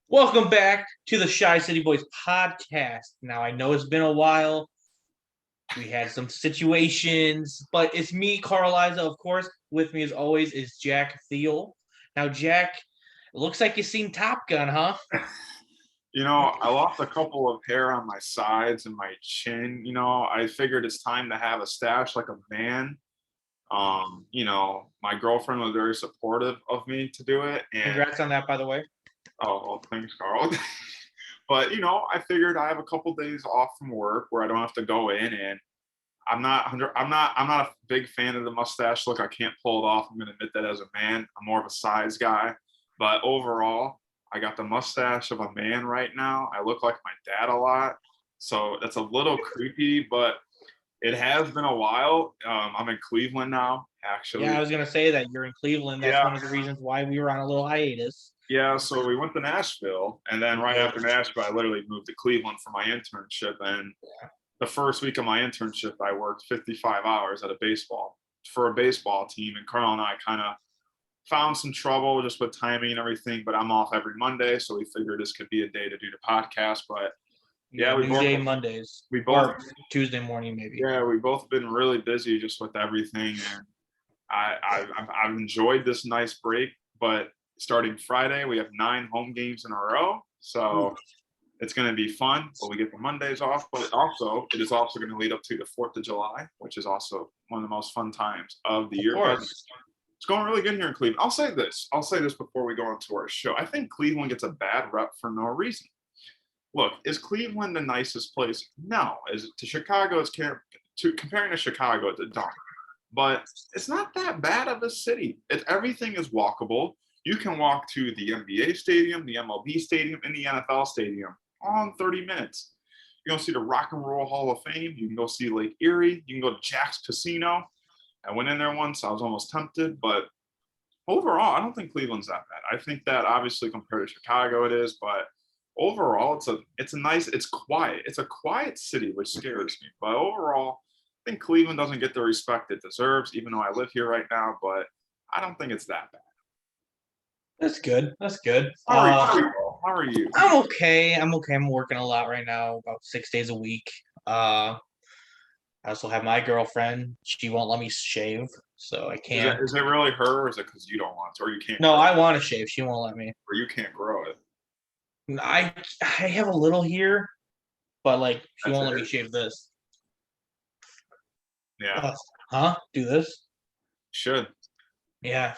Welcome back to the Shy City Boys podcast. Now, I know it's been a while. We had some situations, but it's me, Carl Liza, of course. With me, as always, is Jack Thiel. Now, Jack, it looks like you've seen Top Gun, huh? I lost a couple of hair on my sides and my chin. I figured it's time to have a stash like a man. My girlfriend was very supportive of me to do it. And Congrats on that, by the way. oh, well, thanks, Carl. But I figured I have a couple days off from work where I don't have to go in, and I'm not a big fan of the mustache look. I can't pull it off. I'm gonna admit that as a man. I'm more of a size guy. But overall, I got the mustache of a man right now. I look like my dad a lot. So that's a little creepy, but it has been a while. I'm in Cleveland now, Yeah, actually. I was going to say that you're in Cleveland. That's Yeah. one of the reasons why we were on a little hiatus. Yeah, so we went to Nashville, and then right after Nashville, I literally moved to Cleveland for my internship. And the first week of my internship, I worked 55 hours at a baseball team. And Carl and I kind of found some trouble just with timing and everything, but I'm off every Monday, so we figured this could be a day to do the podcast. But yeah, New Day Mondays. we both Or Tuesday morning, maybe. yeah, we both been really busy just with everything, and I've enjoyed this nice break. But starting Friday, we have 9 home games in a row, so it's going to be fun. But we get the Mondays off, but it is also going to lead up to the 4th of July, which is also one of the most fun times of the year. But it's going really good here in Cleveland. I'll say this before we go into our show. I think Cleveland gets a bad rep for no reason. Look, is Cleveland the nicest place? No. Is it to Chicago? Comparing to Chicago, it's a dump. But it's not that bad of a city. Everything is walkable. You can walk to the NBA stadium, the MLB stadium, and the NFL stadium all in 30 minutes. You can go see the Rock and Roll Hall of Fame. You can go see Lake Erie. You can go to Jack's Casino. I went in there once. I was almost tempted, but overall, I don't think Cleveland's that bad. I think that obviously compared to Chicago, it is, but overall, it's quiet. It's a quiet city, which scares me. But overall, I think Cleveland doesn't get the respect it deserves, even though I live here right now. But I don't think it's that bad. That's good. That's good. How are you? I'm okay. I'm working a lot right now, about 6 days a week. I also have my girlfriend. She won't let me shave, so I can't. Is it really her, or is it because you don't want to, or you can't? No, I want to shave. She won't let me. Or you can't grow it. I have a little here, but she won't let me shave this. Yeah. Huh? Do this? Should. Yeah,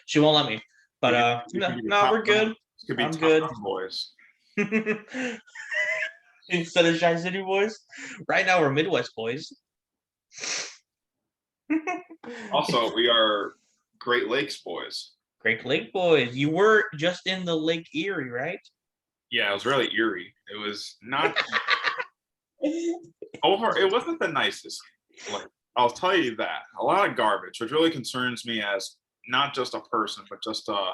she won't let me. But no, we're good. I'm good. Boys. Instead of Shy City Boys, right now we're Midwest boys. Also, we are Great Lakes boys. Great Lake boys. You were just in the Lake Erie, right? Yeah, it was really eerie. It was not it wasn't the nicest. I'll tell you that. A lot of garbage, which really concerns me as not just a person, but just a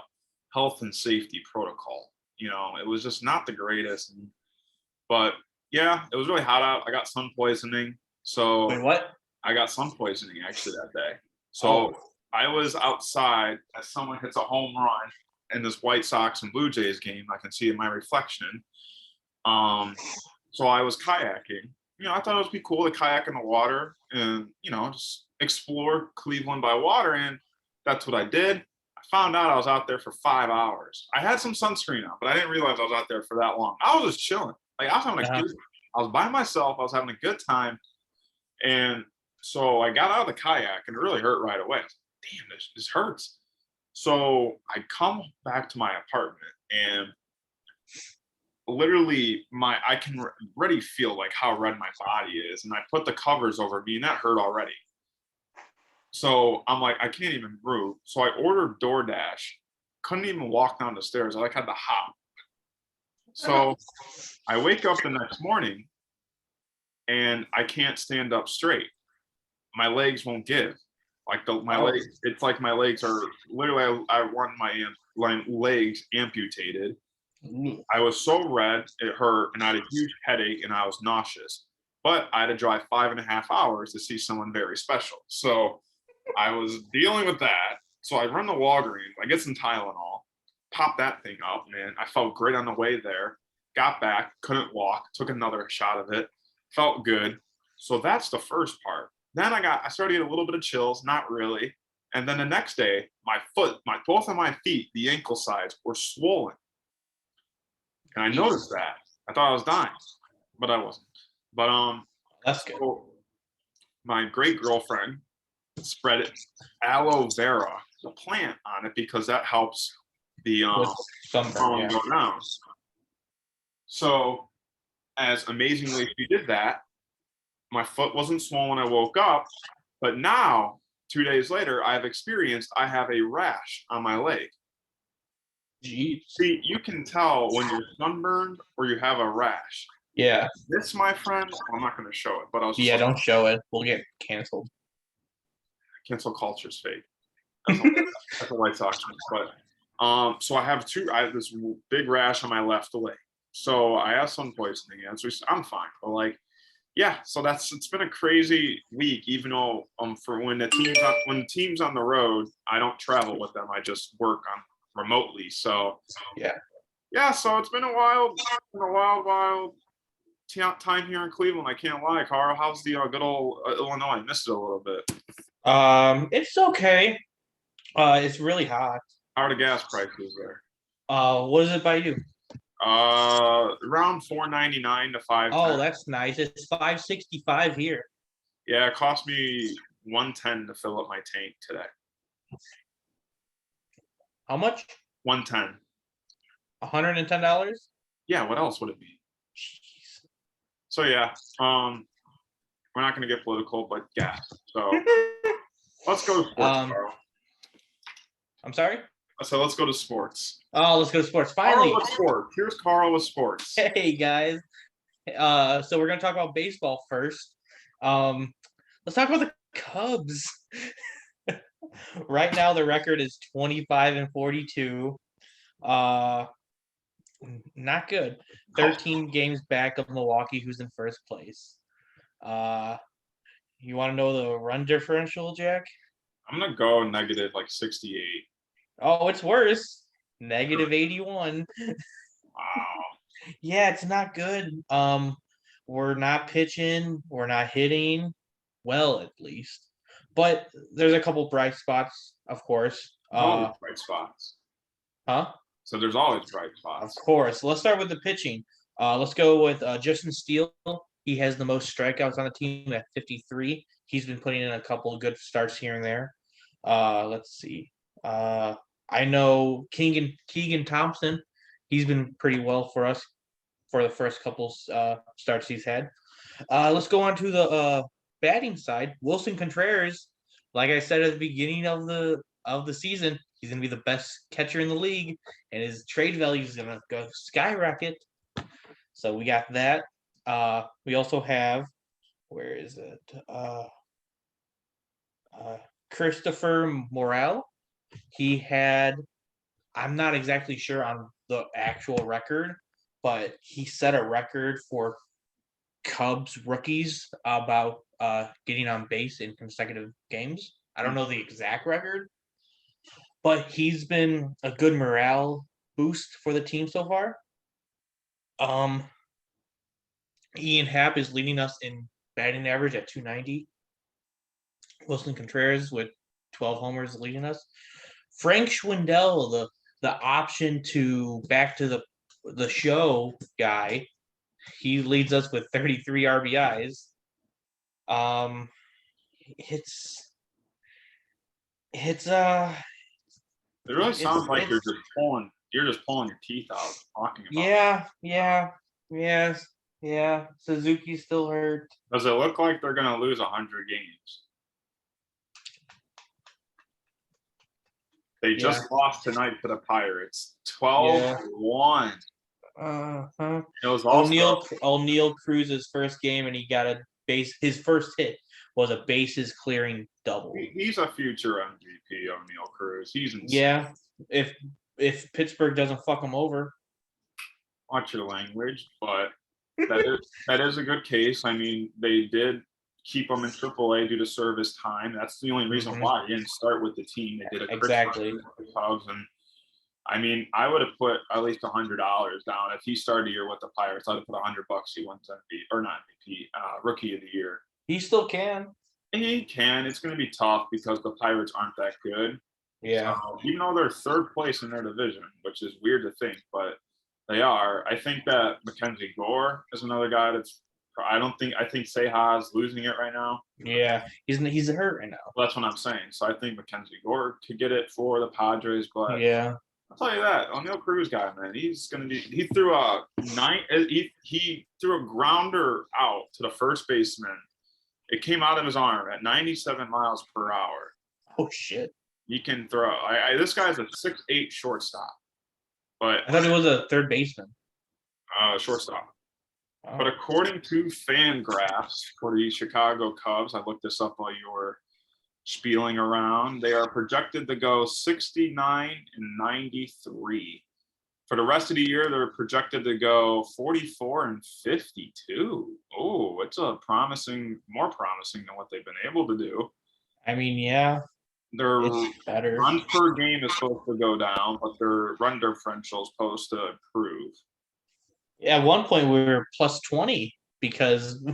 health and safety protocol. It was just not the greatest. But yeah, it was really hot out. I got sun poisoning. So wait, what? I got sun poisoning actually that day. So I was outside as someone hits a home run in this White Sox and Blue Jays game. I can see in my reflection. So I was kayaking. I thought it would be cool to kayak in the water and, just explore Cleveland by water. And that's what I did. I found out I was out there for 5 hours. I had some sunscreen on, but I didn't realize I was out there for that long. I was just chilling. I was having I was by myself. I was having a good time. And so I got out of the kayak and it really hurt right away. I was like, damn, this hurts. So I come back to my apartment and literally I can already feel like how red my body is. And I put the covers over me and that hurt already. So I'm like, I can't even move. So I ordered DoorDash. Couldn't even walk down the stairs. I had to hop. So I wake up the next morning and I can't stand up straight. My legs won't give. Legs, it's like my legs are literally, I want my legs amputated. I was so red, it hurt, and I had a huge headache and I was nauseous. But I had to drive 5.5 hours to see someone very special. So I was dealing with that. So I run to Walgreens, I get some Tylenol, Popped that thing up, man. I felt great on the way there. Got back, couldn't walk, took another shot of it, felt good. So that's the first part. Then I started to get a little bit of chills, not really. And then the next day, both of my feet, the ankle sides were swollen. And I noticed that. I thought I was dying, but I wasn't. But That's good. so my great girlfriend spread aloe vera, the plant, on it because that helps the With sunburn, pollen yeah. go down. So as amazingly as she did that, my foot wasn't swollen. I woke up, but now 2 days later, I have a rash on my leg. Jeez. See, you can tell when you're sunburned or you have a rash. Yeah. This, my friend, I'm not going to show it, but I was just Yeah, like, don't show it. We'll get canceled. cancel culture's fake. That's a White Sox fan. But so I have this big rash on my left leg. So I have sun poisoning, and so I'm fine. But like, yeah, so it's been a crazy week. Even though for when the team's on the road, I don't travel with them. I just work on remotely. So yeah. So it's been a wild time here in Cleveland. I can't lie, Carl. How's the good old Illinois? I missed it a little bit. It's okay. It's really hot. How are the gas prices there? What is it by you? Around $4.99 to $5. Oh, that's nice. It's $5.65 here. Yeah, it cost me $110 to fill up my tank today. How much? $110. $110? Yeah, what else would it be? Jeez. So yeah, we're not gonna get political, but gas. So let's go to sports, Carl. I'm sorry? So let's go to sports. Oh, let's go to sports. Finally. Carl with sports. Here's Carl with sports. Hey guys. So we're gonna talk about baseball first. Let's talk about the Cubs. Right now the record is 25-42. Not good. 13 games back of Milwaukee, who's in first place. You want to know the run differential, Jack? I'm gonna go negative like 68. Oh, it's worse. Negative 81. Wow. Yeah, it's not good. We're not pitching. We're not hitting. Well, at least. But there's a couple bright spots, of course. Always bright spots. Huh? So there's always bright Of spots. course. Let's start with the pitching. Let's go with Justin Steele. He has the most strikeouts on the team at 53. He's been putting in a couple of good starts here and there. Let's see. I know Keegan Thompson. He's been pretty well for us for the first couple starts he's had. Let's go on to the batting side. Wilson Contreras, like I said at the beginning of the season, he's going to be the best catcher in the league, and his trade value is going to go skyrocket. So we got that. We also have, where is it? Christopher Morel. He had, I'm not exactly sure on the actual record, but he set a record for Cubs rookies about getting on base in consecutive games. I don't know the exact record, but he's been a good morale boost for the team so far. Ian Happ is leading us in batting average at 290. Wilson Contreras with 12 homers leading us. Frank Schwindel, the option to back to the show guy, he leads us with 33 RBIs. It really sounds like you're just pulling your teeth out talking about Yeah. Suzuki's still hurt. Does it look like they're gonna lose 100 games? They just lost tonight to the Pirates. 12-1. Uh-huh. It was also O'Neal Cruz's first game, and he got his first hit was a bases clearing double. He's a future MVP, O'Neal Cruz. He's insane. Yeah, if Pittsburgh doesn't fuck him over. Watch your language, but that is a good case. I mean, they did keep him in AAA due to service time. That's the only reason why he didn't start with the team. They did a Exactly. Cubs, and I mean, I would have put at least $100 down if he started the year with the Pirates. I'd have put $100. He wins MVP or not MVP, Rookie of the Year. He still can. He can. It's going to be tough because the Pirates aren't that good. Yeah. So, even though they're third place in their division, which is weird to think, but they are. I think that Mackenzie Gore is another guy that's. I think Seha is losing it right now. Yeah. He's hurt right now. Well, that's what I'm saying. So I think Mackenzie Gore could get it for the Padres, but Yeah. I'll tell you that O'Neal Cruz guy, man, he's gonna be. He threw a he threw a grounder out to the first baseman. It came out of his arm at 97 miles per hour. Oh shit. He can throw. This guy's a 6'8" shortstop, but I thought he was a third baseman. shortstop. Oh. But according to Fangraphs for the Chicago Cubs, I looked this up while you were spieling around. They are projected to go 69-93. For the rest of the year, they're projected to go 44-52. Oh, it's more promising than what they've been able to do. I mean, yeah, Their it's better. run per game is supposed to go down, but their run differential is supposed to improve. At one point, we were plus 20 because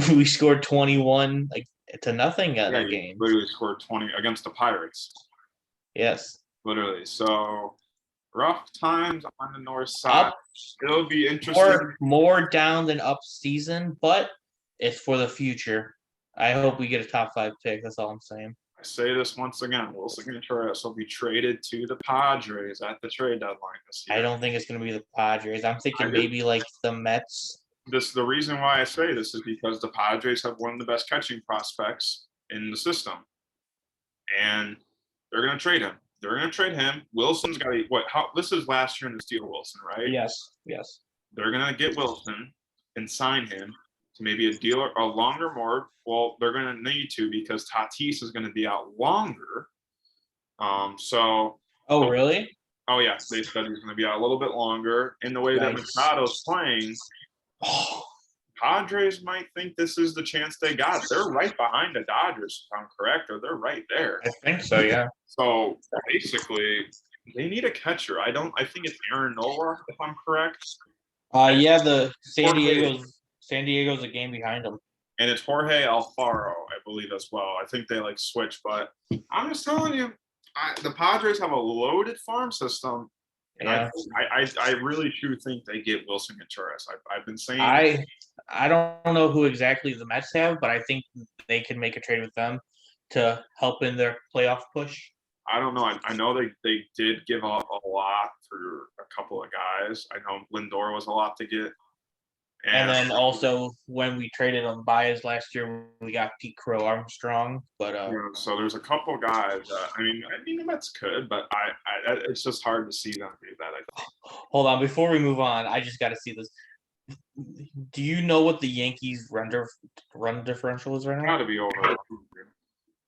we scored 21 to nothing at that game. Literally scored 20 against the Pirates. Yes. Literally. So rough times on the north side. It'll be interesting. More down than up season, but it's for the future. I hope we get a top 5 pick. That's all I'm saying. I say this once again. Willson Contreras will be traded to the Padres at the trade deadline this year. I don't think it's going to be the Padres. I'm thinking maybe like the Mets. The reason why I say this is because the Padres have one of the best catching prospects in the system, and they're going to trade him. They're going to trade him. Wilson's got this is last year in the Steele Wilson, right? Yes. They're going to get Wilson and sign him to maybe a deal or a longer more. Well, they're going to need to because Tatis is going to be out longer. Oh, really? Oh, yeah. They said he's going to be out a little bit longer. In the way that Machado's playing, Padres might think this is the chance they got. They're right behind the Dodgers, if I'm correct, or they're right there. I think so, yeah. So basically, they need a catcher. I think it's Aaron Nola, if I'm correct. Yeah, the San Diego's a game behind them. And it's Jorge Alfaro, I believe, as well. I think they switch, but I'm just telling you, the Padres have a loaded farm system. Yeah. I really do think they get Willson Contreras. I've been saying I don't know who exactly the Mets have, but I think they can make a trade with them to help in their playoff push. I don't know. I know they did give up a lot for a couple of guys. I know Lindor was a lot to get. And then also when we traded on Baez last year, we got Pete Crow Armstrong. But so there's a couple guys. I mean the Mets could, but it's just hard to see them do that. I think. Hold on, before we move on, I just got to see this. Do you know what the Yankees run differential is right now? Got to be over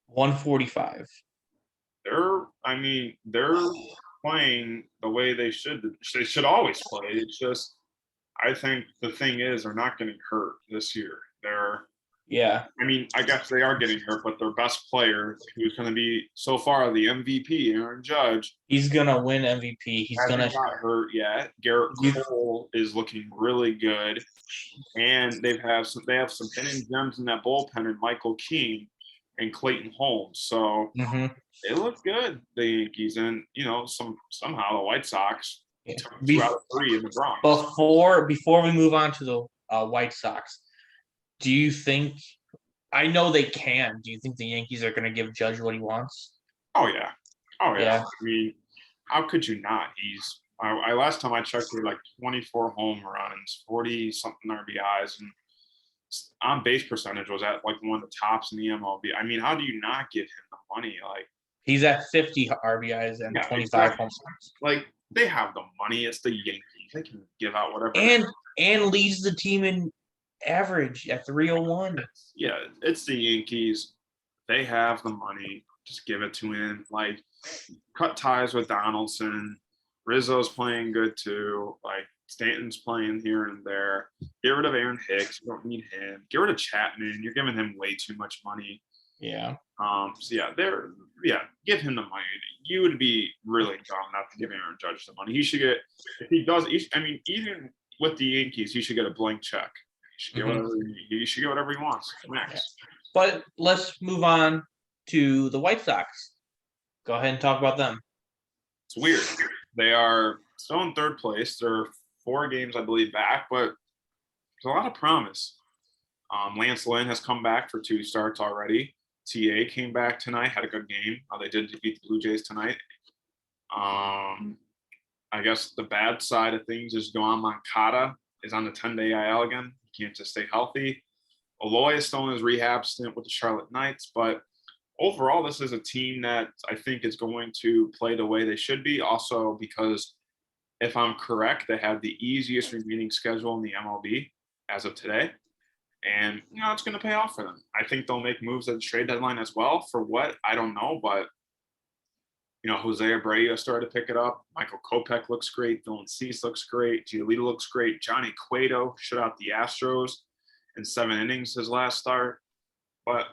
145. They're playing the way they should. They should always play. It's just. I think the thing is they're not getting hurt this year. I mean, I guess they are getting hurt, but their best player, who's going to be so far the MVP, Aaron Judge, he's going to win MVP. He's going to not hurt yet. Garrett Cole is looking really good, and they have some hidden gems in that bullpen, and Michael King and Clayton Holmes. So they look good, the Yankees, and somehow the White Sox. 2 out of 3 in the Bronx. Before we move on to the White Sox, do you think? I know they can. Do you think the Yankees are going to give Judge what he wants? Oh yeah. I mean, how could you not? I last time I checked, he had 24 home runs, 40 something RBIs, and on base percentage was at one of the tops in the MLB. I mean, how do you not give him the money? He's at 50 RBIs and 25 home runs. They have the money. It's the Yankees. They can give out whatever. And leads the team in average at 301. Yeah, it's the Yankees. They have the money. Just give it to him. Cut ties with Donaldson. Rizzo's playing good too. Stanton's playing here and there. Get rid of Aaron Hicks. You don't need him. Get rid of Chapman. You're giving him way too much money. Yeah. So give him the money. You would be really dumb not to give Aaron Judge the money. He should get, if he does, I mean, even with the Yankees, he should get a blank check. He should get whatever he wants. Max. But let's move on to the White Sox. Go ahead and talk about them. It's weird. They are still in third place. They're 4 games, I believe, back, but there's a lot of promise. Lance Lynn has come back for 2 starts already. TA came back tonight, had a good game. They did defeat the Blue Jays tonight. I guess the bad side of things is Yoan Moncada is on the 10-day IL again. He can't just stay healthy. Eloy is still in his rehab stint with the Charlotte Knights, but overall, this is a team that I think is going to play the way they should be. Also, because if I'm correct, they have the easiest remaining schedule in the MLB as of today. And, it's going to pay off for them. I think they'll make moves at the trade deadline as well. For what? I don't know. But, Jose Abreu started to pick it up. Michael Kopech looks great. Dylan Cease looks great. Giolito looks great. Johnny Cueto shut out the Astros in 7 innings his last start. But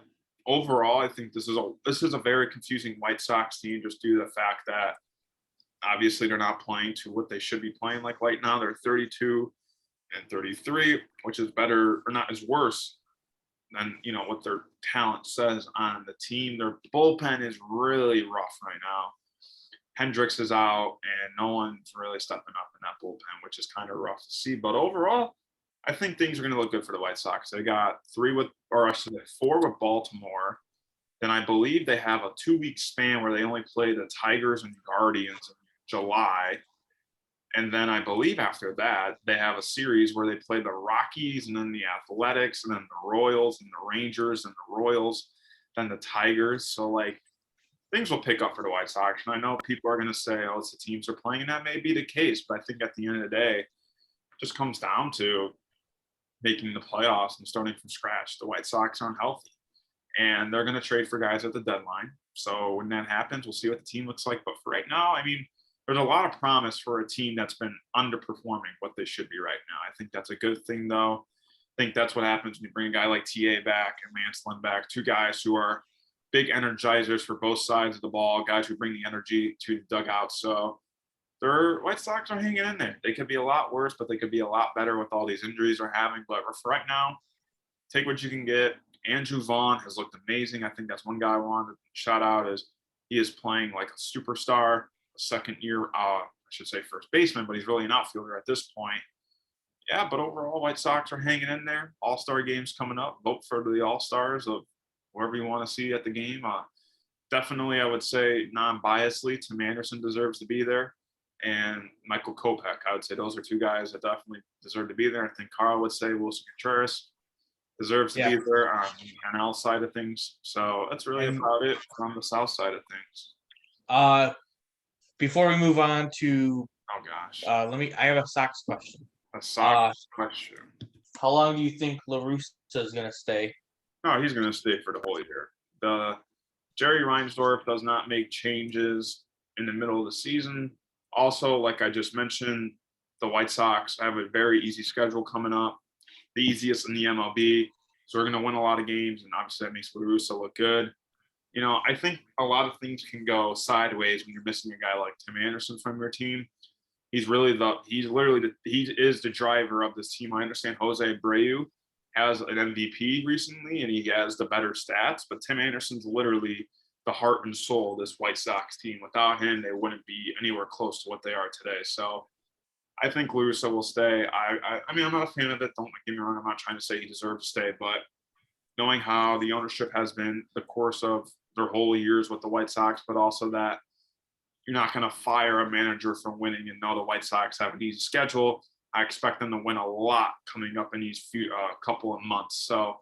overall, I think this is a very confusing White Sox team just due to the fact that obviously they're not playing to what they should be playing like right now. They're 32 and 33, which is better or not is worse than what their talent says on the team. Their bullpen is really rough right now. Hendricks is out, and no one's really stepping up in that bullpen, which is kind of rough to see. But overall, I think things are going to look good for the White Sox. They got 4 with Baltimore. Then I believe they have a 2-week span where they only play the Tigers and Guardians in July. And then I believe after that, they have a series where they play the Rockies and then the Athletics and then the Royals and the Rangers and the Royals, then the Tigers. So, things will pick up for the White Sox. And I know people are going to say, it's the teams are playing, and that may be the case. But I think at the end of the day, it just comes down to making the playoffs and starting from scratch. The White Sox aren't healthy, and they're going to trade for guys at the deadline. So when that happens, we'll see what the team looks like. But for right now, there's a lot of promise for a team that's been underperforming what they should be right now. I think that's a good thing, though. I think that's what happens when you bring a guy like TA back and Lance Lynn back, 2 guys who are big energizers for both sides of the ball, guys who bring the energy to the dugout. So their White Sox are hanging in there. They could be a lot worse, but they could be a lot better with all these injuries they're having. But for right now, take what you can get. Andrew Vaughn has looked amazing. I think that's one guy I wanted to shout out is he is playing like a superstar, a second year, I should say first baseman, but he's really an outfielder at this point. Yeah, but overall, White Sox are hanging in there. All-Star games coming up. Vote for the All-Stars of whoever you want to see at the game. Definitely, I would say non-biasedly, Tim Anderson deserves to be there. And Michael Kopech, I would say those are 2 guys that definitely deserve to be there. I think Carl would say Wilson Contreras deserves to be there on the NL side of things. So that's really about it from the South side of things. Before we move on to I have a Sox question. A Sox question. How long do you think La Russa is going to stay? No, he's going to stay for the whole year. The Jerry Reinsdorf does not make changes in the middle of the season. Also, like I just mentioned, the White Sox have a very easy schedule coming up, the easiest in the MLB. So we're going to win a lot of games, and obviously that makes La Russa look good. I think a lot of things can go sideways when you're missing a guy like Tim Anderson from your team. He is the driver of this team. I understand Jose Abreu has an MVP recently, and he has the better stats, but Tim Anderson's literally the heart and soul of this White Sox team. Without him, they wouldn't be anywhere close to what they are today. So I think La Russa will stay. I'm not a fan of it. Don't get me wrong. I'm not trying to say he deserves to stay, but knowing how the ownership has been the course of their whole years with the White Sox, but also that you're not going to fire a manager from winning and know the White Sox have an easy schedule. I expect them to win a lot coming up in these couple of months. So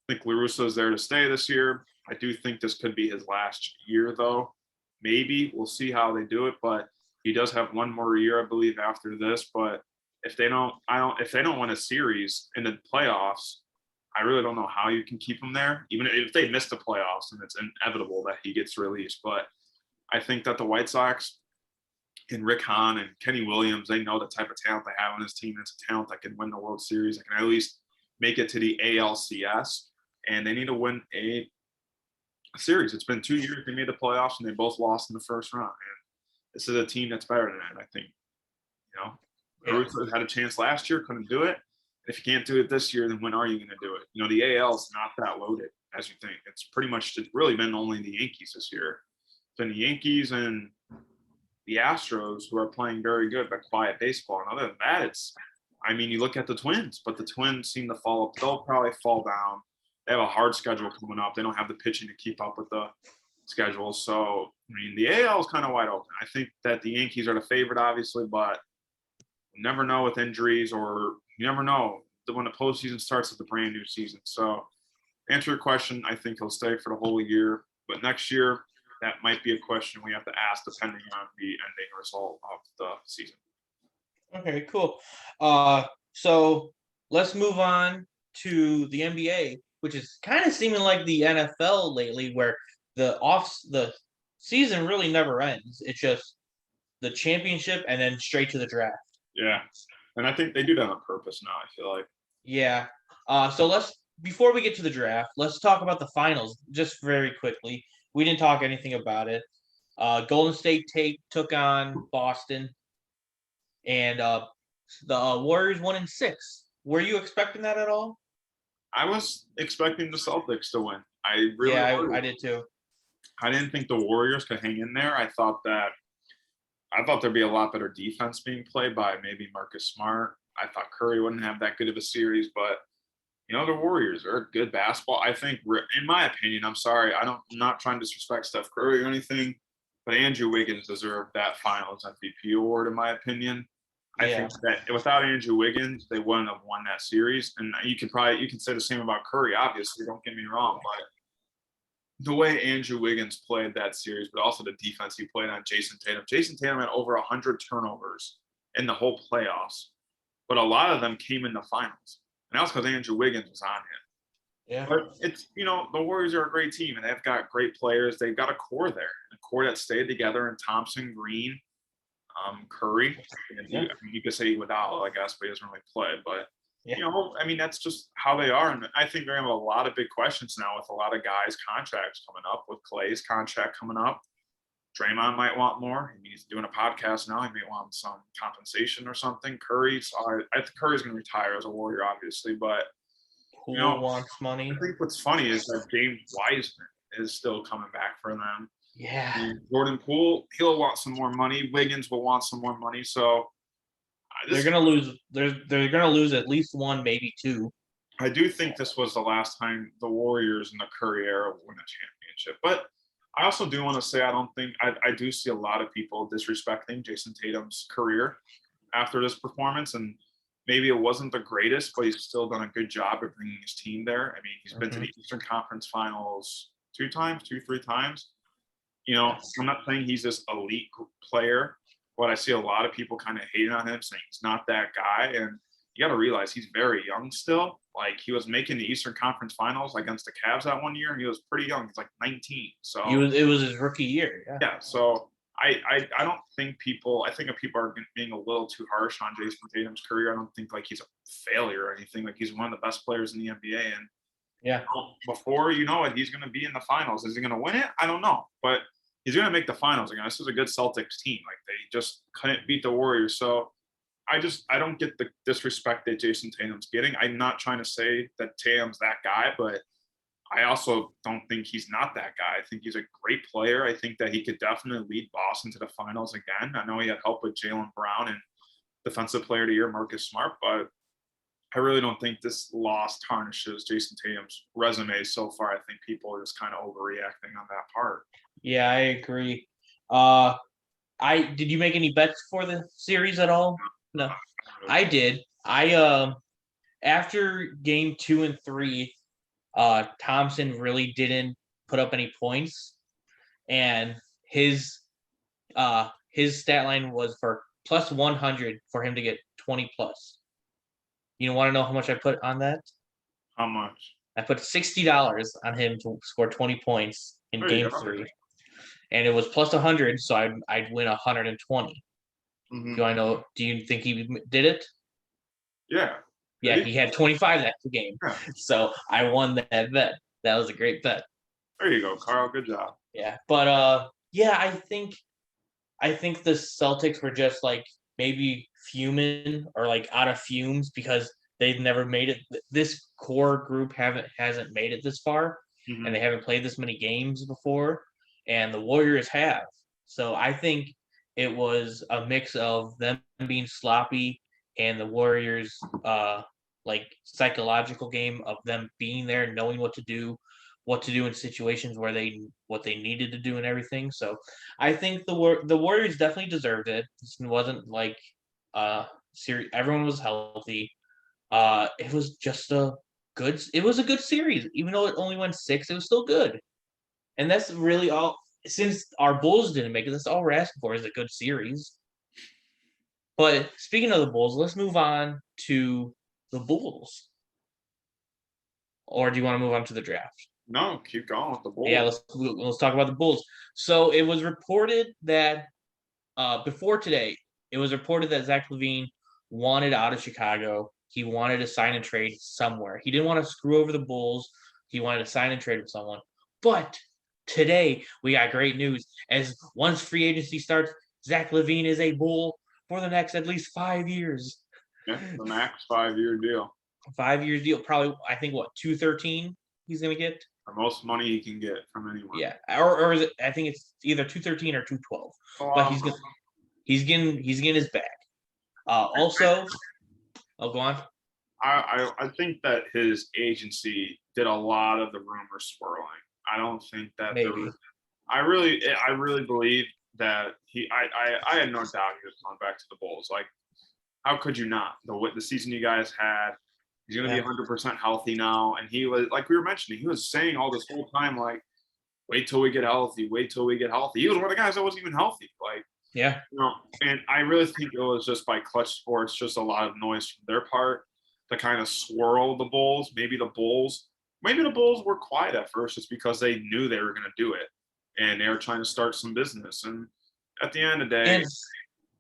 I think La Russa is there to stay this year. I do think this could be his last year, though. Maybe we'll see how they do it, but he does have one more year, I believe, after this. But if they don't win a series in the playoffs, I really don't know how you can keep him there. Even if they miss the playoffs, and it's inevitable that he gets released. But I think that the White Sox and Rick Hahn and Kenny Williams, they know the type of talent they have on this team. It's a talent that can win the World Series, that can at least make it to the ALCS. And they need to win a series. It's been 2 years they made the playoffs and they both lost in the first round. And this is a team that's better than that, I think. You know, Caruso had a chance last year, couldn't do it. If you can't do it this year, then when are you going to do it? You know, the AL is not that loaded as you think. It's pretty much really been only the Yankees this year. It's been the Yankees and the Astros who are playing very good but quiet baseball. And other than that, you look at the Twins, but the Twins seem to fall up. They'll probably fall down. They have a hard schedule coming up. They don't have the pitching to keep up with the schedule. So, the AL is kind of wide open. I think that the Yankees are the favorite, obviously, but you never know with injuries, or you never know when the postseason starts with a brand new season. So, to answer your question, I think he'll stay for the whole year. But next year, that might be a question we have to ask depending on the ending result of the season. Okay, cool. So let's move on to the NBA, which is kind of seeming like the NFL lately, where the season really never ends. It's just the championship and then straight to the draft. Yeah, and I think they do that on purpose now, I feel like. Yeah. So before we get to the draft, let's talk about the finals just very quickly. We didn't talk anything about it. Golden State took on Boston, and the Warriors won in 6. Were you expecting that at all? I was expecting the Celtics to win. I did too. I didn't think the Warriors could hang in there. I thought there'd be a lot better defense being played by maybe Marcus Smart. I thought Curry wouldn't have that good of a series, but the Warriors are good basketball. I think, in my opinion, I'm sorry, I'm not trying to disrespect Steph Curry or anything, but Andrew Wiggins deserved that Finals MVP award, in my opinion. I think that without Andrew Wiggins, they wouldn't have won that series. And you can say the same about Curry, obviously, don't get me wrong, but the way Andrew Wiggins played that series, but also the defense he played on Jason Tatum. Jason Tatum had over 100 turnovers in the whole playoffs, but a lot of them came in the finals. And that was because Andrew Wiggins was on him. Yeah. But it's, the Warriors are a great team, and they've got great players. They've got a core there, a core that stayed together, and Thompson, Green, Curry. You could say Iguodala, I guess, but he doesn't really play. But, that's just how they are. And I think they have a lot of big questions now with a lot of guys' contracts coming up, with Clay's contract coming up. Draymond might want more. He's doing a podcast now. He may want some compensation or something. I think Curry's going to retire as a Warrior, obviously, but who wants money? I think what's funny is that James Wiseman is still coming back for them. Yeah. And Jordan Poole, he'll want some more money. Wiggins will want some more money. So they're going to lose. They're going to lose at least one, maybe two. I do think this was the last time the Warriors in the Curry era win a championship, but I also do want to say I do see a lot of people disrespecting Jason Tatum's career after this performance, and maybe it wasn't the greatest, but he's still done a good job of bringing his team there. He's been to the Eastern Conference Finals 3 times. I'm not saying he's this elite player, but I see a lot of people kind of hating on him, saying he's not that guy, and you got to realize he's very young still. Like, he was making the Eastern Conference Finals against the Cavs that one year, and he was pretty young. He's like 19. So it was his rookie year. Yeah. Yeah. So I don't think I think people are being a little too harsh on Jason Tatum's career. I don't think he's a failure or anything. He's one of the best players in the NBA, and before you know it, he's going to be in the finals. Is he going to win it? I don't know, but he's going to make the finals again. This is a good Celtics team. They just couldn't beat the Warriors. So I don't get the disrespect that Jason Tatum's getting. I'm not trying to say that Tatum's that guy, but I also don't think he's not that guy. I think he's a great player. I think that he could definitely lead Boston to the finals again. I know he had help with Jaylen Brown and Defensive Player of the Year Marcus Smart, but I really don't think this loss tarnishes Jason Tatum's resume so far. I think people are just kind of overreacting on that part. Yeah, I agree. Did you make any bets for the series at all? No, I did. After game 2 and 3, Thompson really didn't put up any points, and his stat line was for plus 100 for him to get 20 plus. You want to know how much I put on that? How much? I put $60 on him to score 20 points in game 3, and it was plus 100, so I'd win 120. Mm-hmm. Do you think he did it? Yeah. Yeah, he had 25 that game. Yeah. So I won that bet. That was a great bet. There you go, Carl. Good job. Yeah, but yeah, I think the Celtics were just like maybe fuming or like out of fumes because they've never made it. This core group hasn't made it this far, and Hmm. they haven't played this many games before, and the Warriors have. So I think it was a mix of them being sloppy and the Warriors like psychological game of them being there, knowing what to do in situations where they what they needed to do and everything. So I think the Warriors definitely deserved it. This wasn't like series. Everyone was healthy. It was a good series, even though it only went six. It was still good, and that's really all. Since our Bulls didn't make it, that's all we're asking for is a good series. But speaking of the Bulls, let's move on to the Bulls. Or do you want to move on to the draft? No, keep going with the Yeah, Bulls. let's talk about the Bulls. So it was reported that before today, it was reported that Zach LaVine wanted out of Chicago. He wanted to sign and trade somewhere. He didn't want to screw over the Bulls. He wanted to sign and trade with someone. But today, we got great news. As once free agency starts, Zach LaVine is a Bull for the next at least 5 years. Yeah, the max 5-year deal. 5 years deal, probably I think what 213 he's gonna get. The most money he can get from anyone. Yeah, or is it? I think it's either 213 or 212. So, But he's getting his back. Also, oh, go on. I think that his agency did a lot of the rumor swirling. I don't think that there Maybe. was. I really believe that I had no doubt he was going back to the Bulls. Like, how could you not? The season you guys had, he's going to be Yeah. 100% healthy now, and he was like we were mentioning, he was saying all this whole time like, wait till we get healthy, wait till we get healthy. He was one of the guys that wasn't even healthy. Like, Yeah. and I really think it was just by Clutch Sports, just a lot of noise from their part to kind of swirl the Bulls. Maybe the Bulls were quiet at first just because they knew they were going to do it and they were trying to start some business. And at the end of the day,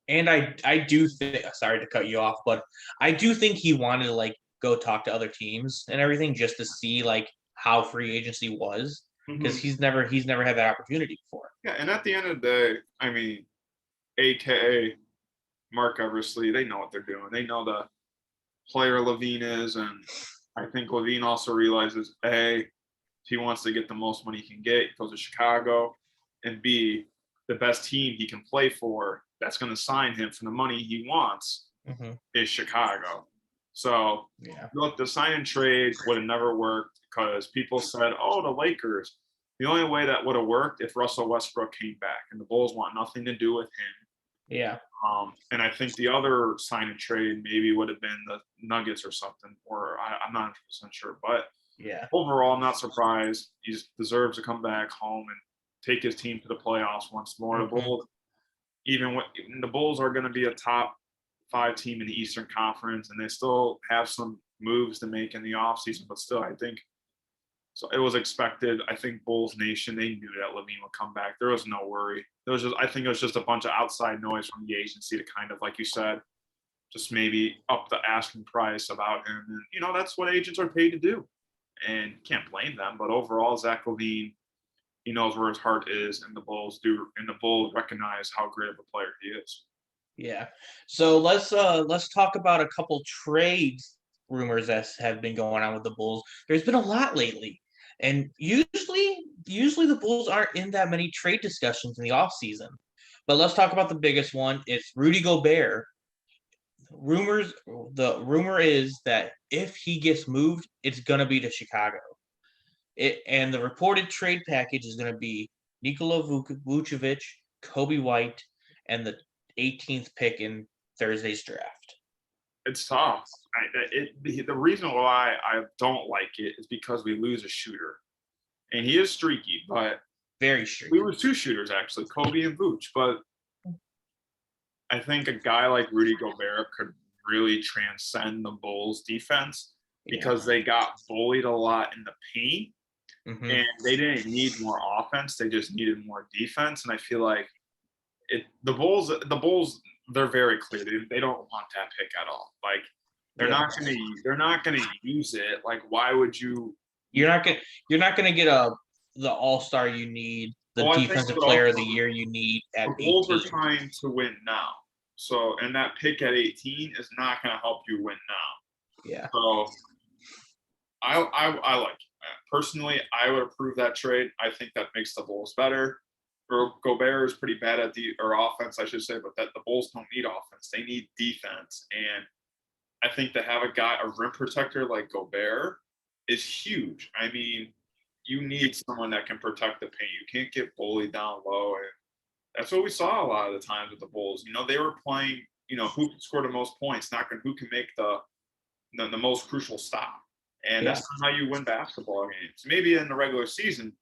And I do think, sorry to cut you off, but I do think he wanted to like go talk to other teams and everything just to see like how free agency was because mhm, he's never had that opportunity before. yeah, and at the end of the day, I mean, AKA Mark Eversley, they know what they're doing. They know the player Levine is, and I think Levine also realizes A, if he wants to get the most money he can get, he goes to Chicago, and B, the best team he can play for that's going to sign him for the money he wants Hmm. is Chicago. So Yeah. look, the sign and trade would have never worked because people said, "Oh, the Lakers." The only way that would have worked if Russell Westbrook came back, and the Bulls want nothing to do with him. Yeah. And I think the other sign and trade maybe would have been the Nuggets or something, or I'm not 100% sure. But Yeah. overall, I'm not surprised. He just deserves to come back home and take his team to the playoffs once more. The Hmm. Bulls, even the Bulls are going to be a top 5 team in the Eastern Conference, and they still have some moves to make in the offseason. But still, I think so. It was expected. I think Bulls Nation, they knew that Levine would come back. There was no worry. I think it was just a bunch of outside noise from the agency to kind of, like you said, just maybe up the asking price about him. And, that's what agents are paid to do. And can't blame them. But overall, Zach LaVine, he knows where his heart is, and the Bulls do, and the Bulls recognize how great of a player he is. Yeah. So let's talk about a couple trades rumors that have been going on with the Bulls. There's been a lot lately. And usually the Bulls aren't in that many trade discussions in the offseason. But let's talk about the biggest one. It's Rudy Gobert. The rumor is that if he gets moved, it's gonna be to Chicago. And the reported trade package is gonna be Nikola Vucevic, Kobe White, and the 18th pick in Thursday's draft. It's tough. The reason why I don't like it is because we lose a shooter, and he is streaky, but Very we streaky. lose 2 shooters actually, Kobe and Vooch. But I think a guy like Rudy Gobert could really transcend the Bulls defense Yeah. because they got bullied a lot in the paint Hmm. and they didn't need more offense. They just needed more defense. And I feel like the Bulls, they're very clear. They don't want that pick at all. Like Yeah. they're not gonna use it. Like why would you? You're not gonna get a the all-star you need, the Well, I think defensive what player of the also year you need at the Bulls are 18. trying to win now. So, and that pick at 18 is not going to help you win now. Yeah. So, I like it. Personally, I would approve that trade. I think that makes the Bulls better. Gobert is pretty bad at offense, I should say, but that the Bulls don't need offense; they need defense. And I think to have a rim protector like Gobert, is huge. I mean, you need someone that can protect the paint. You can't get bullied down low, and that's what we saw a lot of the times with the Bulls. They were playing, who can score the most points, not who can make the most crucial stop. And Yeah. that's not how you win basketball games. Maybe in the regular season,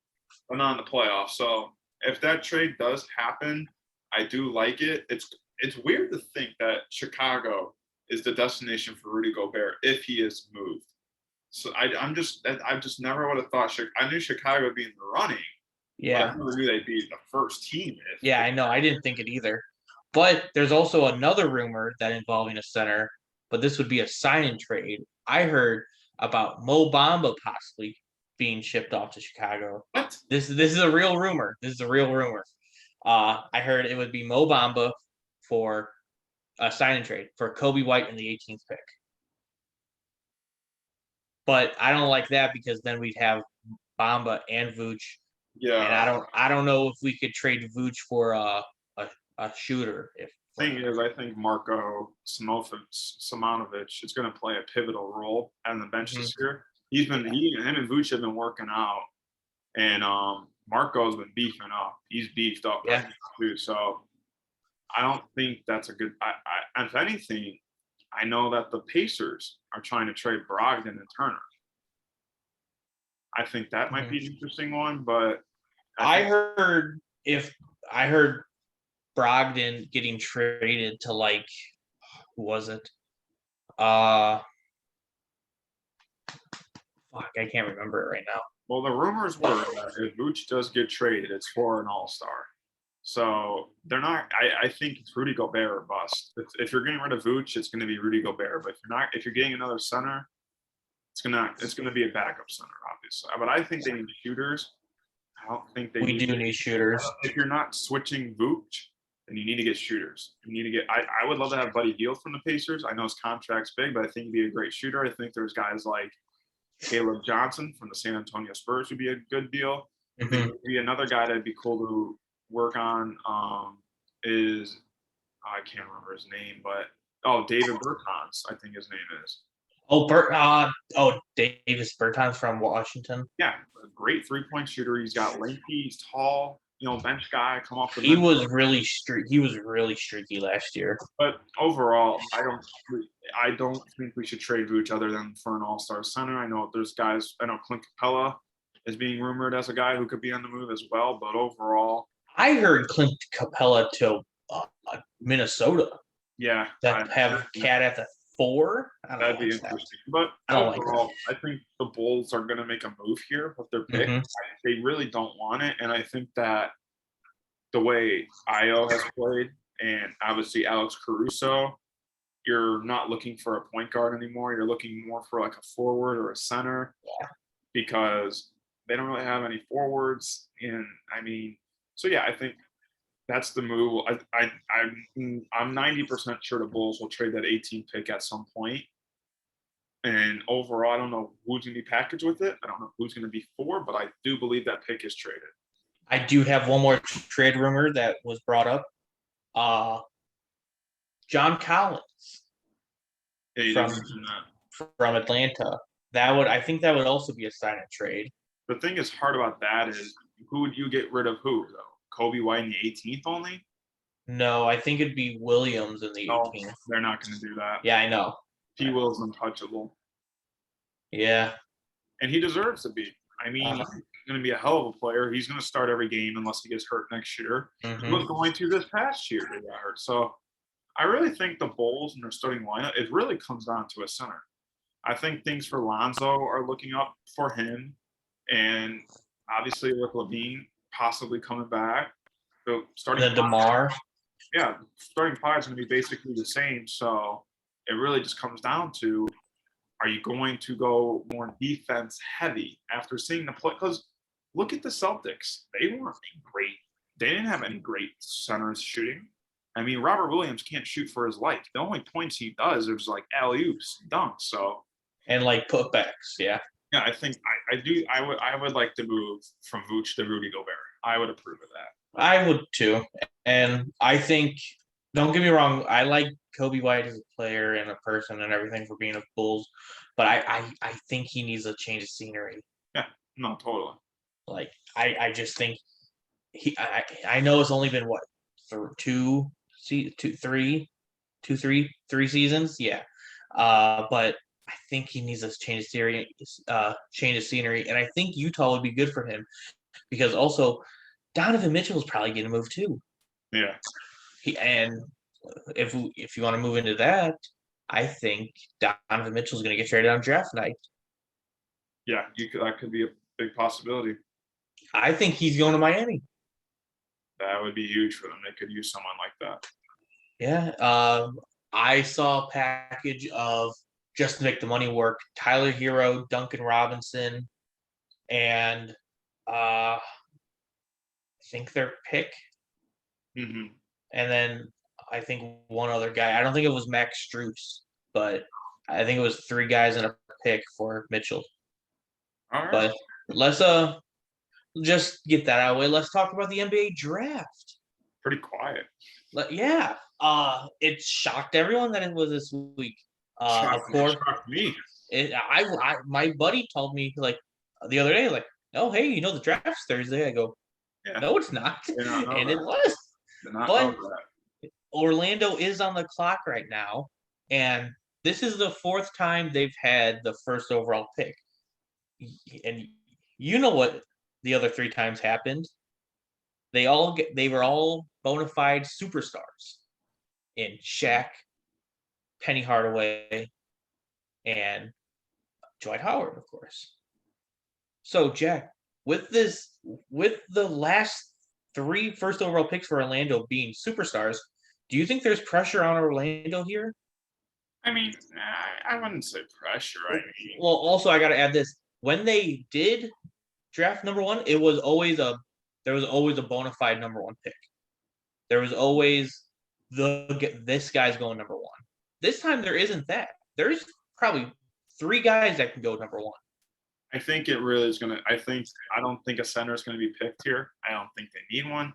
but not in the playoffs. So if that trade does happen, I do like it. It's weird to think that Chicago is the destination for Rudy Gobert if he is moved. So I just never would have thought. I knew Chicago would be in the running. But I Yeah. never knew they'd be the first team. Yeah, I know. I didn't think it either. But there's also another rumor that involving a center, but this would be a sign and trade. I heard about Mo Bamba possibly being shipped off to Chicago. What? This is a real rumor. This is a real rumor. I heard it would be Mo Bamba for a sign and trade for Kobe White in the 18th pick. But I don't like that because then we'd have Bamba and Vooch. Yeah. And I don't know if we could trade Vooch for a shooter. Thing is, I think Marco Simonovic is going to play a pivotal role on the bench this year. Him and Vooch have been working out, and Marco's been beefing up. He's beefed up right now too. So I don't think that's a good. If anything, I know that the Pacers are trying to trade Brogdon and Turner. I think that might be an interesting one, but I heard Brogdon getting traded to who was it? Fuck, I can't remember it right now. Well, the rumors were that if Vooch does get traded, it's for an all-star. So they're not. I think it's Rudy Gobert or bust. If you're getting rid of Vooch, it's going to be Rudy Gobert. But if you're getting another center, it's gonna be a backup center, obviously. But I think they need shooters. I don't think we do need shooters. If you're not switching Vooch, then you need to get shooters. You need to get. I would love to have Buddy Hield from the Pacers. I know his contract's big, but I think he'd be a great shooter. I think there's guys like Caleb Johnson from the San Antonio Spurs would be a good deal. I think would be another guy that'd be cool to work on. Is I can't remember his name, but David Bertans, I think his name is. Davis Bertans from Washington. Yeah, a great 3-point shooter. He's got lengthy, he's tall, bench guy, come off the bench. He was really streaky last year. But overall, I don't think we should trade Vooch other than for an all-star center. I know there's guys. I know Clint Capella is being rumored as a guy who could be on the move as well. But overall, I heard Clint Capella to Minnesota. Yeah, that have Cat at the 4. That'd be interesting. But overall, I think the Bulls are going to make a move here with their pick. They really don't want it, and I think that the way Ayo has played, and obviously Alex Caruso, you're not looking for a point guard anymore. You're looking more for like a forward or a center, because they don't really have any forwards. And I mean, so yeah, I think that's the move. I'm 90% sure the Bulls will trade that 18th pick at some point. And overall, I don't know who's going to be packaged with it. I don't know who's going to be for, but I do believe that pick is traded. I do have one more trade rumor that was brought up. John Collins from Atlanta. I think that would also be a sign and trade. The thing is hard about that is, who would you get rid of who, though? Kobe White in the 18th only? No, I think it'd be Williams in the 18th. They're not going to do that. Yeah, I know. P. Will's untouchable. Yeah. And he deserves to be. I mean, he's going to be a hell of a player. He's going to start every game unless he gets hurt next year. He was going to this past year. He got hurt. So I really think the Bulls and their starting lineup, it really comes down to a center. I think things for Lonzo are looking up for him. And obviously with LaVine possibly coming back. So starting DeMar. Yeah, starting five is going to be basically the same. So it really just comes down to, are you going to go more defense heavy after seeing the play? Because look at the Celtics. They weren't great. They didn't have any great centers shooting. I mean, Robert Williams can't shoot for his life. The only points he does is like alley oops, dunks. So And like putbacks, yeah. yeah, I think I would like to move from Vooch to Rudy Gobert. I would approve of that. I would too. And I think, don't get me wrong, I like Kobe White as a player and a person and everything for being a Bulls, but I think he needs a change of scenery. Yeah, no, totally. Like I just think I know it's only been what three seasons, yeah. But I think he needs a change of scenery, and I think Utah would be good for him because also Donovan Mitchell is probably getting moved too. Yeah. And if you want to move into that, I think Donovan Mitchell is going to get traded on draft night. Yeah, that could be a big possibility. I think he's going to Miami. That would be huge for them. They could use someone like that. Yeah. I saw a package of, just to make the money work, Tyler Hero, Duncan Robinson, and I think their pick. Mm-hmm. And then I think one other guy. I don't think it was Max Strus, but I think it was 3 guys and a pick for Mitchell. All right. But let's just get that out of the way. Let's talk about the NBA draft. Pretty quiet. Yeah. It shocked everyone that it was this week. Of course, shocked me. My buddy told me like the other day, like, oh hey, you know the draft's Thursday. I go, Yeah. no, it's not, and it was. But Orlando is on the clock right now, and this is the 4th time they've had the first overall pick. And you know what the other 3 times happened? They were all bona fide superstars in Shaq, Penny Hardaway, and Dwight Howard, of course. So, Jack, with the last 3 first overall picks for Orlando being superstars, do you think there's pressure on Orlando here? I mean, I wouldn't say pressure. I mean, well, also I got to add this: when they did draft number 1, there was always a bona fide number 1 pick. There was always this guy's going number 1. This time there isn't that. There's probably 3 guys that can go number 1. I think it really is going to. I don't think a center is going to be picked here. I don't think they need one.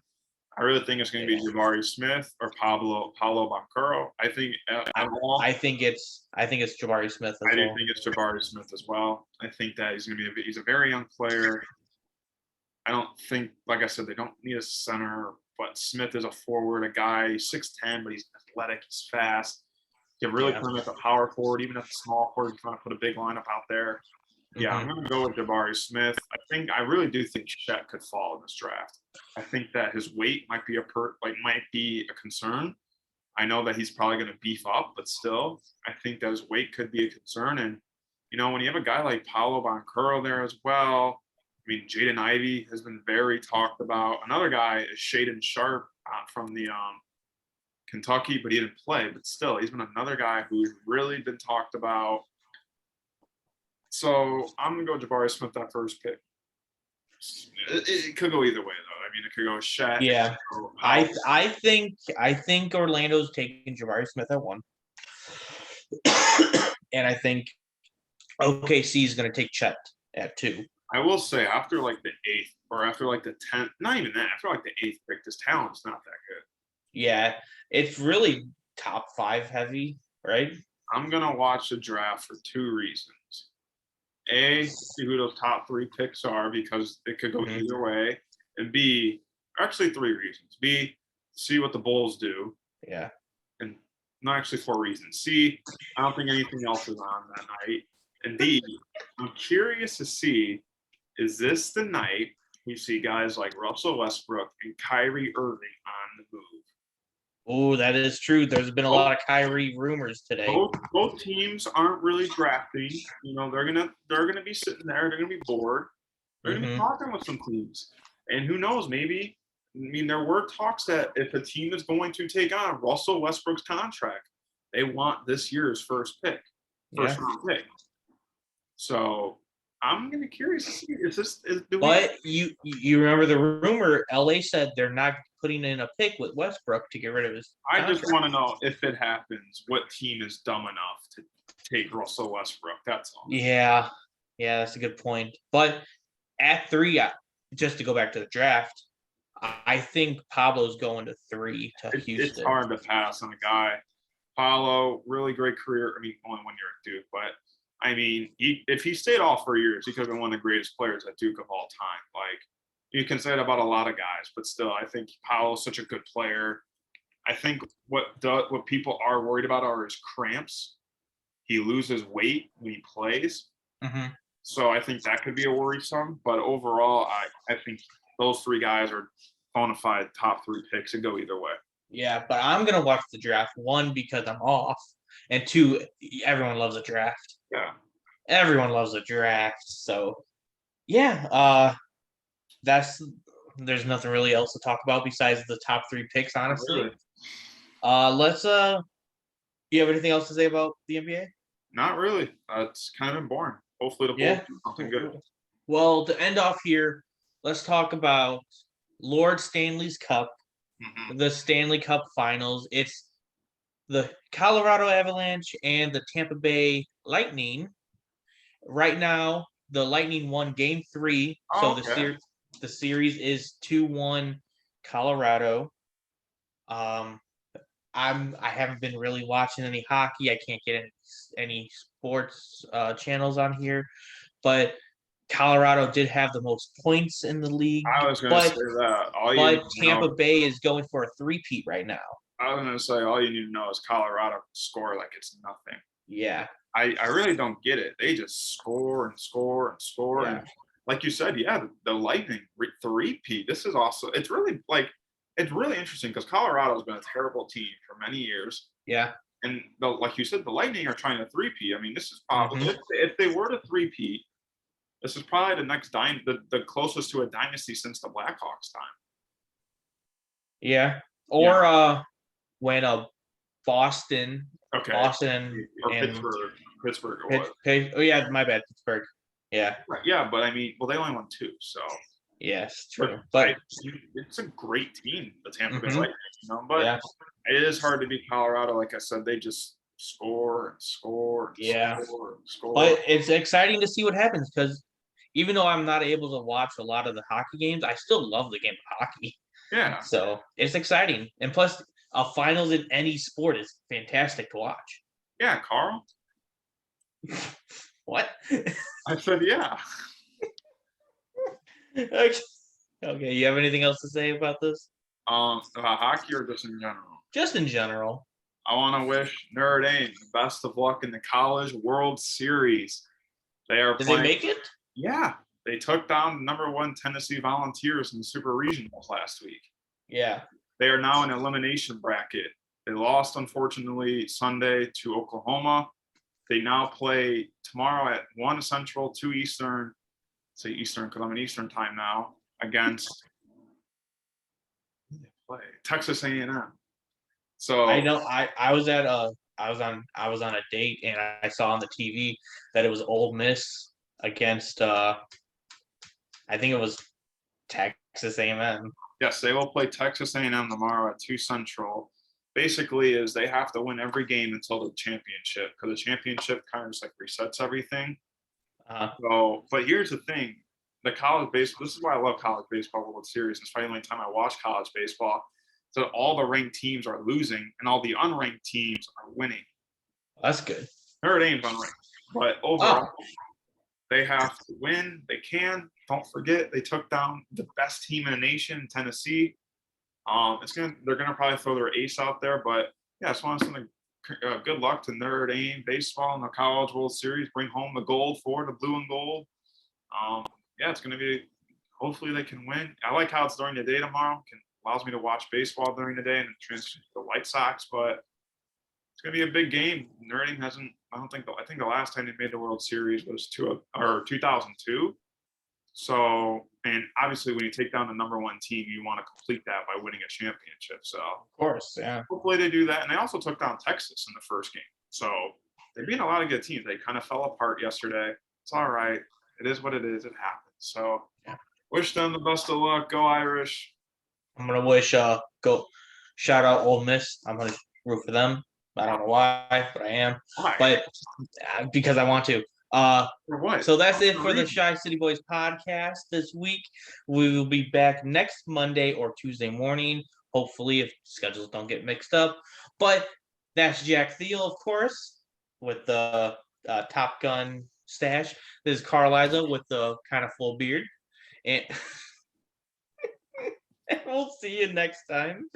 I really think it's going to be Jabari Smith or Paulo Banchero. I think it's Jabari Smith. I do think it's Jabari Smith as well. I think that he's a very young player. I don't think, like I said, they don't need a center, but Smith is a forward, a guy, 6'10", but he's athletic, he's fast. You can really put him at the power forward, even at the small forward, if you want to put a big lineup out there. Yeah, I'm going to go with Jabari Smith. I really do think Shaq could fall in this draft. I think that his weight might be a concern. I know that he's probably going to beef up, but still, I think that his weight could be a concern. And, when you have a guy like Paulo Banchero there as well, I mean, Jaden Ivey has been very talked about. Another guy is Shaedon Sharpe from the Kentucky, but he didn't play. But still, he's been another guy who's really been talked about. So I'm going to go Jabari Smith that first pick. It could go either way, though. I mean, it could go Shaq. Yeah, I think Orlando's taking Jabari Smith at 1, and I think OKC is going to take Chet at 2. I will say after like the 8th or after like the 10th, not even that, after like the 8th pick, this talent's not that good. Yeah, it's really top 5 heavy, right? I'm going to watch the draft for 2 reasons. A, see who those top 3 picks are because it could go either way. And B, actually 3 reasons. B, see what the Bulls do. Yeah. And not actually 4 reasons. C, I don't think anything else is on that night. And D, I'm curious to see, is this the night we see guys like Russell Westbrook and Kyrie Irving on the move? Oh, that is true. There's been a lot of Kyrie rumors today. Both teams aren't really drafting. They're gonna be sitting there. They're gonna be bored. They're gonna be talking with some teams, and who knows? Maybe. There were talks that if a team is going to take on Russell Westbrook's contract, they want this year's first round pick. So I'm gonna curious to see. Do we? But you remember the rumor? LA said they're not putting in a pick with Westbrook to get rid of his I just contract. want to know if it happens, what team is dumb enough to take Russell Westbrook? That's all. Yeah, yeah, that's a good point. But at 3, just to go back to the draft, I think Pablo's going to 3 to It's Houston. hard to pass on a guy. Paulo, really great career. I mean, only 1 year at Duke, but I mean, if he stayed all 4 years, he could have been one of the greatest players at Duke of all time. Like you can say it about a lot of guys, but still, I think Paulo's such a good player. I think what people are worried about are his cramps. He loses weight when he plays, Mm-hmm. so I think that could be a worrisome. But overall, I think those 3 guys are bona fide top 3 picks and go either way. Yeah, but I'm gonna watch the draft, 1, because I'm off, and 2, everyone loves a draft. Yeah. Everyone loves a draft. So yeah, that's there's nothing really else to talk about besides the top 3 picks, honestly. Really. Let's you have anything else to say about the NBA? Not really. It's kind of boring. Hopefully, the Bulls Yeah. do something good. Well, to end off here, let's talk about Lord Stanley's Cup, Mhm. the Stanley Cup Finals. It's the Colorado Avalanche and the Tampa Bay Lightning. Right now, the Lightning won Game 3, so Oh, okay. the series is 2-1 Colorado. Um, I haven't been really watching any hockey. I can't get any sports channels on here, but Colorado did have the most points in the league. I was going to say But that. Tampa Bay is going for a three-peat right now. I was going to say all you need to know is Colorado can score like it's nothing. Yeah, I really don't get it. They just score and score and score. yeah, And like you said, yeah, the Lightning three-peat. This is also, it's really interesting because Colorado's been a terrible team for many years. yeah. And like you said, the Lightning are trying to three-peat. I mean, this is probably, Mhm. if they were to three-peat, this is probably the next the closest to a dynasty since the Blackhawks time. Yeah. Or when Boston, Okay. Boston Or and Pittsburgh or what? Oh yeah, my bad, Pittsburgh. Yeah. Right, yeah, but I mean, well, they only won 2, so. Yes, true. But But it's a great team, the Tampa Bay Mhm. Lightning, But yeah, it is hard to beat Colorado. Like I said, they just score and score and Yeah. score and score. but it's exciting to see what happens because even though I'm not able to watch a lot of the hockey games, I still love the game of hockey. Yeah, So it's exciting. And plus, a finals in any sport is fantastic to watch. yeah, Carl. What? I said, yeah. Okay. Okay, you have anything else to say about this? About hockey or just in general? Just in general. I want to wish Notre Dame the best of luck in the College World Series. They are Did playing. they make it? Yeah, they took down #1 Tennessee Volunteers in the Super Regionals last week. Yeah. They are now in elimination bracket. They lost, unfortunately, Sunday to Oklahoma. They now play tomorrow at 1 Central, 2 Eastern. Say Eastern because I'm in Eastern time now. Against Texas A&M. So I know I was at I was on a date and I saw on the TV that it was Ole Miss against I think it was Texas A&M. yes, they will play Texas A&M tomorrow at 2 Central. Basically, is they have to win every game until the championship because the championship kind of just like resets everything. So, but here's the thing: the college baseball. This is why I love college baseball World Series. It's probably the only time I watch college baseball. So all the ranked teams are losing, and all the unranked teams are winning. That's good. Notre Dame's unranked, but overall, they have to win. They can. Don't forget, they took down the best team in the nation, Tennessee. They're gonna probably throw their ace out there, but yeah, I just want to send good luck to Notre Dame baseball in the College World Series. Bring home the gold for the blue and gold. Yeah, it's gonna be. Hopefully, they can win. I like how it's during the day tomorrow. Allows me to watch baseball during the day and transition to the White Sox, but it's gonna be a big game. Notre Dame hasn't. I think the last time they made the World Series was 2002. So, and obviously, when you take down the #1 team, you want to complete that by winning a championship. So, Of course, yeah. hopefully, they do that. And they also took down Texas in the first game. So, they beat a lot of good teams. They kind of fell apart yesterday. It's all right. it is what it is. It happens. So wish them the best of luck. Go Irish. I'm gonna wish go shout out Ole Miss. I'm gonna root for them. I don't know why, but I am. Why? But because I want to. For what? So that's it for the reason. Shy City Boys podcast this week. We will be back next Monday or Tuesday morning, hopefully, if schedules don't get mixed up. But that's Jack Thiel, of course, with the Top Gun stash. This is Carliza with the kind of full beard. And we'll see you next time.